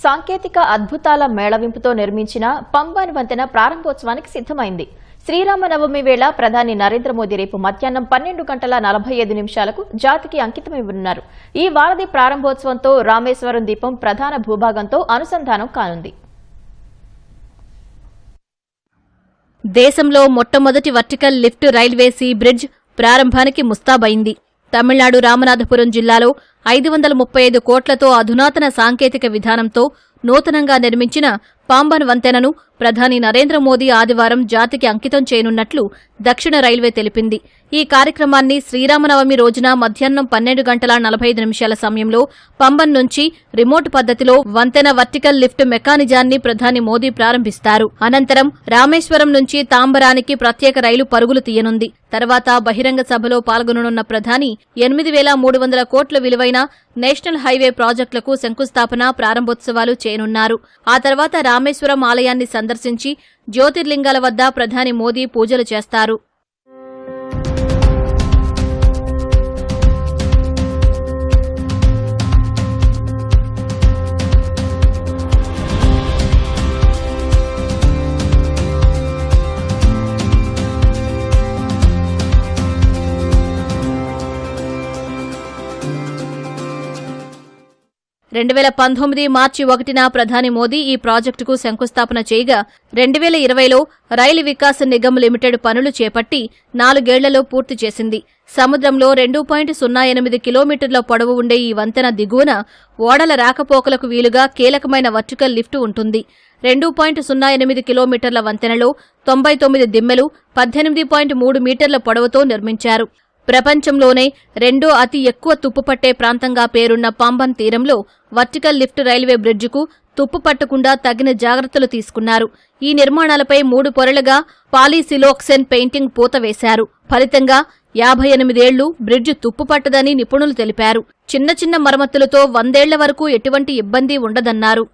సాంకేతిక అద్భుతాల మేళవింపుతో నిర్మించిన పంబన్ వంతెన ప్రారంభోత్సవానికి సిద్దమైంది. శ్రీరామనవమి వేళ ప్రధాని నరేంద్ర మోదీ రేపు మధ్యాహ్నం 12:45 జాతికి అంకితమివ్వనున్నారు. ఈ వారధి ప్రారంభోత్సవంతో రామేశ్వరం దీపం ప్రధాన భూభాగంతో అనుసంధానం కానుంది. దేశంలో మొట్టమొదటి vertical lift railway sea bridge ప్రారంభానికి ముస్తాబైంది. తమిళనాడు రామనాథపురం జిల్లాలో 535 కోట్లతో అధునాతన సాంకేతిక విధానంతో నూతనంగా నిర్మించిన పాంబన్ వంతెనను ప్రధాని నరేంద్ర మోదీ ఆదివారం జాతికి అంకితం చేయనున్నట్లు దక్షిణ రైల్వే తెలిపింది. ఈ కార్యక్రమాన్ని శ్రీరామనవమి రోజున మధ్యాహ్నం 12:45 సమయంలో పంబన్ నుంచి రిమోట్ పద్ధతిలో వంతెన వర్టికల్ లిఫ్ట్ మెకానిజాన్ని ప్రధాని మోదీ ప్రారంభిస్తారు. అనంతరం రామేశ్వరం నుంచి తాంబరానికి ప్రత్యేక రైలు పరుగులు తీయనుంది. తర్వాత బహిరంగ సభలో పాల్గొననున్న ప్రధాని 8,300 కోట్ల విలువైన నేషనల్ హైవే ప్రాజెక్టులకు శంకుస్థాపన, ప్రారంభోత్సవాలు చేయనున్నారు. ఆ తర్వాత రామేశ్వరం ఆలయాన్ని సందర్శించి జ్యోతిర్లింగాల వద్ద ప్రధాని మోదీ పూజలు చేస్తారు. మార్చి 1న ప్రధాని మోదీ ఈ ప్రాజెక్టుకు శంకుస్థాపన చేయగా 2020లో రైలు వికాస్ నిగమ్ లిమిటెడ్ పనులు చేపట్టి 4 ఏళ్లలో పూర్తి చేసింది. సముద్రంలో 2.08 కిలోమీటర్ల పొడవు ఉండే ఈ వంతెన దిగువన ఓడల రాకపోకలకు వీలుగా కీలకమైన వర్టికల్ లిఫ్ట్ ఉంటుంది. 2.08 కిలోమీటర్ల వంతెనలో 99 దిమ్మెలు 18.3 మీటర్ల పొడవుతో నిర్మించారు. ప్రపంచంలోనే రెండో అతి ఎక్కువ తుప్పుపట్టే ప్రాంతంగా పేరున్న పాంబన్ తీరంలో వర్టికల్ లిఫ్ట్ రైల్వే బ్రిడ్జికు తుప్పు పట్టకుండా తగిన జాగ్రత్తలు తీసుకున్నారు. ఈ నిర్మాణాలపై 3 పొరలుగా పాలీసిలోక్సెన్ పెయింటింగ్ పూత వేశారు. ఫలితంగా 58 ఏళ్లు బ్రిడ్జి తుప్పు పట్టదని నిపుణులు తెలిపారు. చిన్న చిన్న మరమ్మతులతో 100 ఏళ్ల వరకు ఎటువంటి ఇబ్బంది ఉండదన్నారు.